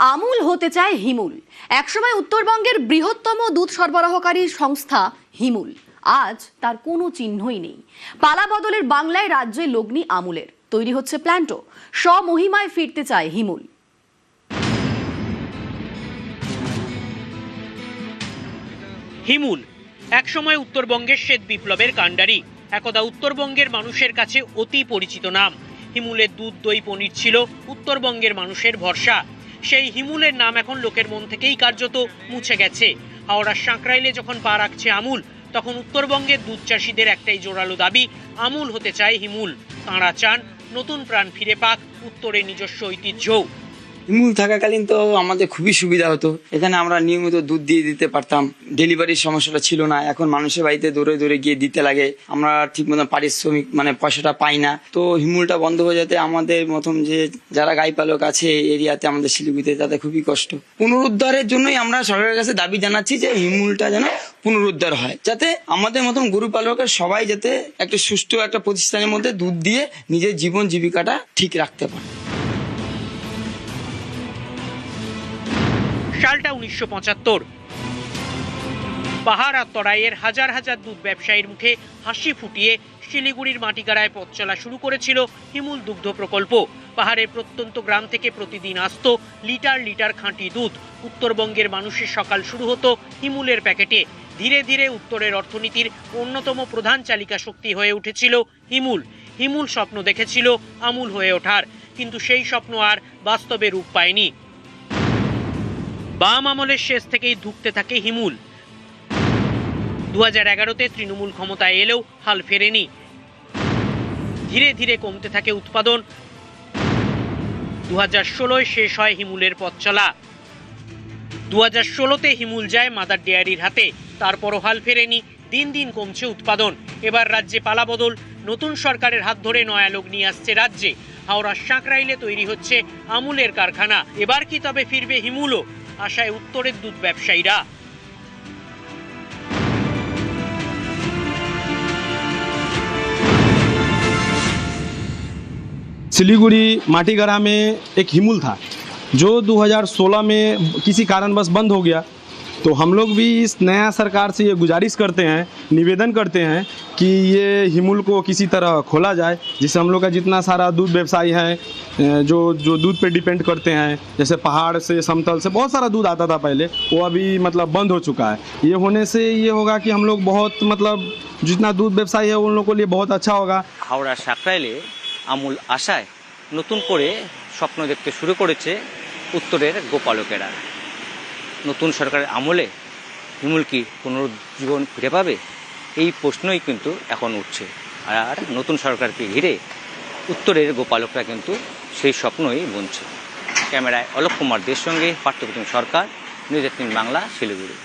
আমুল হতে চায় হিমুল। একসময় উত্তরবঙ্গের বৃহত্তম দুধ সরবরাহকারী সংস্থা হিমুল আজ তার কোনো চিহ্নই নেই। পালা বদলের বাংলায় রাজ্যে লগ্নি আমুলের, তৈরি হচ্ছে প্ল্যান্টও। স্বমহিমায় ফিরতে চায় হিমুল। হিমুল একসময় উত্তরবঙ্গের শ্বেত বিপ্লবের কাণ্ডারি, একদা উত্তরবঙ্গের মানুষের কাছে অতি পরিচিত নাম। হিমুলের দুধ, দই, পনির ছিল উত্তরবঙ্গের মানুষের ভরসা। সেই হিমুলের নাম এখন লোকের মন থেকেই কার্যত মুছে গেছে। হাওড়ার সাঁকরাইলে যখন পা রাখছে আমুল, তখন উত্তরবঙ্গের দুধ চাষিদের একটাই জোরালো দাবি, আমুল হতে চায় হিমুল। তাঁরা চান নতুন প্রাণ ফিরে পাক উত্তরের নিজস্ব ঐতিহ্য। হিমুল থাকাকালীন তো আমাদের খুবই সুবিধা হতো, এখানে আমরা নিয়মিত দুধ দিয়ে দিতে পারতাম, ডেলিভারির সমস্যাটা ছিল না। এখন মানুষের বাড়িতে দৌড়ে দৌড়ে গিয়ে দিতে লাগে, আমরা ঠিক মতো পারিশ্রমিক পয়সাটা পাই না। তো হিমুলটা বন্ধ হয়ে যেতে আমাদের মতন যে যারা গাই পালক আছে এরিয়াতে, আমাদের শিলিগুড়িতে, তাদের খুবই কষ্ট। পুনরুদ্ধারের জন্যই আমরা সরকারের কাছে দাবি জানাচ্ছি যে হিমুলটা যেন পুনরুদ্ধার হয়, যাতে আমাদের মতন গরু পালকের সবাই যাতে একটা সুষ্ঠু একটা প্রতিষ্ঠানের মধ্যে দুধ দিয়ে নিজের জীবন জীবিকাটা ঠিক রাখতে পারে। সালটা 1975। পাহাড় আর তরাইয়ের হাজার হাজার দুধ ব্যবসায়ীর মুখে হাসি ফুটিয়ে শিলিগুড়ির মাটিগাড়ায় পথ চলা শুরু করেছিল হিমুল দুগ্ধ প্রকল্প। পাহাড়ের প্রত্যন্ত গ্রাম থেকে প্রতিদিন আসত লিটার লিটার খাঁটি দুধ। উত্তরবঙ্গের মানুষের সকাল শুরু হতো হিমুলের প্যাকেটে। ধীরে ধীরে উত্তরের অর্থনীতির অন্যতম প্রধান চালিকা শক্তি হয়ে উঠেছিল হিমুল। হিমুল স্বপ্ন দেখেছিল আমুল হয়ে ওঠার, কিন্তু সেই স্বপ্ন আর বাস্তবে রূপ পায়নি। বাম আমলের শেষ থেকেই ধুঁকতে থাকে হিমুল। 2011-তে তৃণমূল ক্ষমতায় এলেও হাল ফেরেনি। ধীরে ধীরে কমতে থাকে উৎপাদন। 2016-য় শেষ হয় হিমুলের পথ চলা। 2016-তে হিমুল যায় মাদার ডেয়ারির হাতে, তারপরও হাল ফেরেনি। দিন দিন কমছে উৎপাদন। এবার রাজ্যে পালাবদল, নতুন সরকারের হাত ধরে নয়া লোক নিয়ে আসছে রাজ্যে। হাওড়ার সাঁকরাইলে তৈরি হচ্ছে আমুলের কারখানা। এবার কি তবে ফিরবে হিমুলও? আশায় উত্তরের দুধ ব্যবসায়ীরা। सिलीगुड़ी माटीगढ़ा में एक हिमूल था जो 2016 में किसी कारणवश बंद हो गया। तो हम लोग भी इस नया सरकार से ये गुजारिश करते हैं, निवेदन करते हैं कि ये हिमूल को किसी तरह खोला जाए, जिससे हम लोग का जितना सारा दूध व्यवसायी हैं जो दूध पे डिपेंड करते हैं, जैसे पहाड़ से, समतल से बहुत सारा दूध आता था पहले, वो अभी बंद हो चुका है। ये होने से ये होगा कि हम लोग बहुत जितना दूध व्यवसायी है उन लोगों के लिए बहुत अच्छा होगा। হাওড়া সাঁকরাইলে আমুল আশায় নতুন করে স্বপ্ন দেখতে শুরু করেছে উত্তরের গোপালকেরা। নতুন সরকারের আমলে হিমুল কি পুনরুজ্জীবন ফিরে পাবে, এই প্রশ্নই কিন্তু এখন উঠছে। আর নতুন সরকারকে ঘিরে উত্তরের গোপালকরা কিন্তু সেই স্বপ্নই বুনছে। ক্যামেরায় অলোক কুমার দের সঙ্গে পার্থপ্রতিম সরকার, নিউজ 18 বাংলা, শিলিগুড়ি।